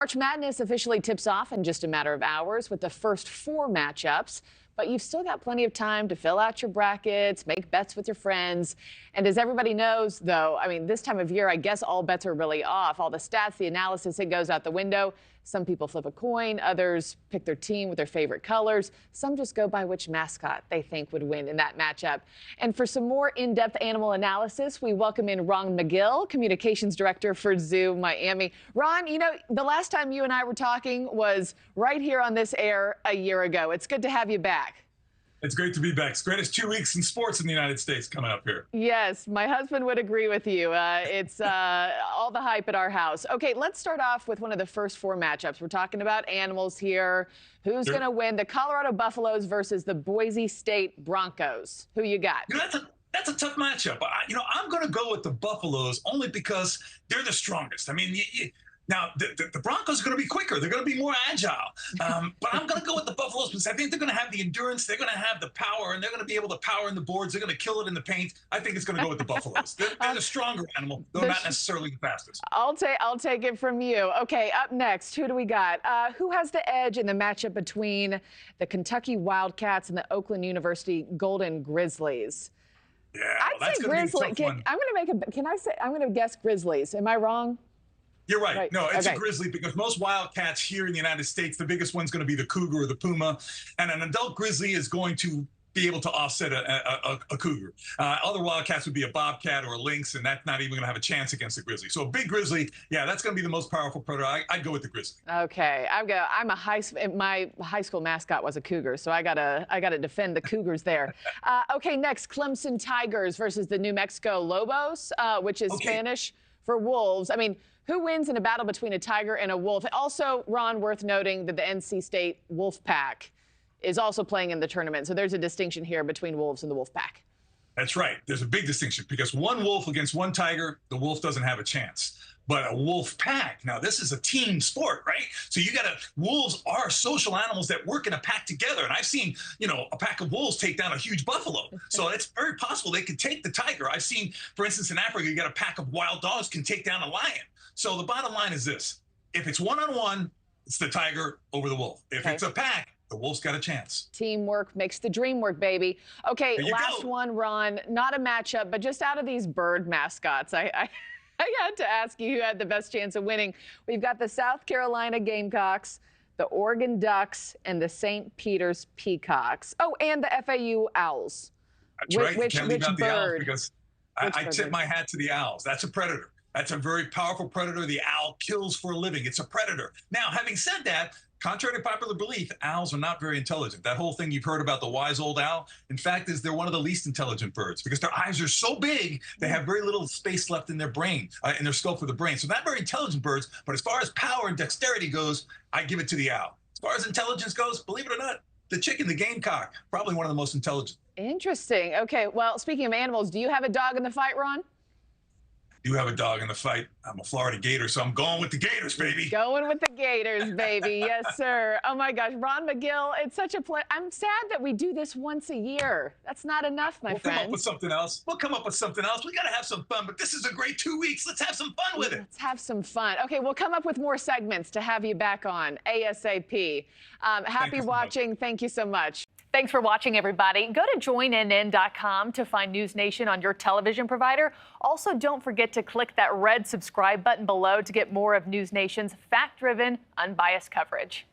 March Madness officially tips off in just a matter of hours with the first 4 matchups. But you've still got plenty of time to fill out your brackets, make bets with your friends. And as everybody knows, though, this time of year, I guess all bets are really off. All the stats, the analysis, it goes out the window. Some people flip a coin. Others pick their team with their favorite colors. Some just go by which mascot they think would win in that matchup. And for some more in-depth animal analysis, we welcome in Ron Magill, Communications Director for Zoo Miami. Ron, the last time you and I were talking was right here on this air a year ago. It's good to have you back. It's great to be back. It's greatest 2 weeks in sports in the United States coming up here. Yes, my husband would agree with you. It's all the hype at our house. Okay, let's start off with one of the first 4 matchups. We're talking about animals here. Who's going to win? The Colorado Buffaloes versus the Boise State Broncos. Who you got? That's a tough matchup. I'm going to go with the Buffaloes only because they're the strongest. Now, the Broncos are going to be quicker. They're going to be more agile. But I'm going to go with the Buffaloes because I think they're going to have the endurance. They're going to have the power, and they're going to be able to power in the boards. They're going to kill it in the paint. I think it's going to go with the Buffaloes. They're the stronger animal, though not necessarily the fastest. I'll take it from you. Okay, up next, who do we got? Who has the edge in the matchup between the Kentucky Wildcats and the Oakland University Golden Grizzlies? Yeah, I'd say Grizzlies. I'm going to guess Grizzlies. Am I wrong? You're right. No, it's a grizzly because most wildcats here in the United States, the biggest one's going to be the cougar or the puma, and an adult grizzly is going to be able to offset a cougar. Other wildcats would be a bobcat or a lynx, and that's not even going to have a chance against a grizzly. So a big grizzly, yeah, that's going to be the most powerful predator. I'd go with the grizzly. Okay, my high school mascot was a cougar, so I gotta defend the Cougars there. Okay, next, Clemson Tigers versus the New Mexico Lobos, which is Spanish for wolves. Who wins in a battle between a tiger and a wolf? Also, Ron, worth noting that the NC State Wolf Pack is also playing in the tournament. So there's a distinction here between wolves and the wolf pack. That's right. There's a big distinction because one wolf against one tiger, the wolf doesn't have a chance. But a wolf pack, now this is a team sport, right? So wolves are social animals that work in a pack together. And I've seen, a pack of wolves take down a huge buffalo. So it's very possible they could take the tiger. I've seen, for instance, in Africa, you got a pack of wild dogs can take down a lion. So the bottom line is this. If it's one-on-one, it's the tiger over the wolf. If it's a pack, the wolf's got a chance. Teamwork makes the dream work, baby. Okay, last one, Ron. Not a matchup, but just out of these bird mascots, I had to ask you who had the best chance of winning. We've got the South Carolina Gamecocks, the Oregon Ducks, and the St. Peter's Peacocks. Oh, and the FAU Owls. That's right. You can't leave out the Owls because I tip my hat to the Owls. That's a predator. That's a very powerful predator. The owl kills for a living. It's a predator. Now, having said that, contrary to popular belief, owls are not very intelligent. That whole thing you've heard about the wise old owl, in fact, they're one of the least intelligent birds because their eyes are so big, they have very little space left in their brain, in their scope for the brain. So not very intelligent birds, but as far as power and dexterity goes, I give it to the owl. As far as intelligence goes, believe it or not, the chicken, the gamecock, probably one of the most intelligent. Interesting. Okay, well, speaking of animals, do you have a dog in the fight, Ron? You have a dog in the fight. I'm a Florida Gator, so I'm going with the Gators, baby. Going with the Gators, baby. Yes, sir. Oh, my gosh. Ron Magill, it's such a pleasure. I'm sad that we do this once a year. That's not enough, my friend. We'll come up with something else. We got to have some fun, but this is a great 2 weeks. Let's have some fun with it. Let's have some fun. Okay, we'll come up with more segments to have you back on ASAP. Happy watching. Thank you so much. Thanks for watching, everybody. Go to joinnn.com to find NewsNation on your television provider. Also, don't forget to click that red subscribe button below to get more of NewsNation's fact-driven, unbiased coverage.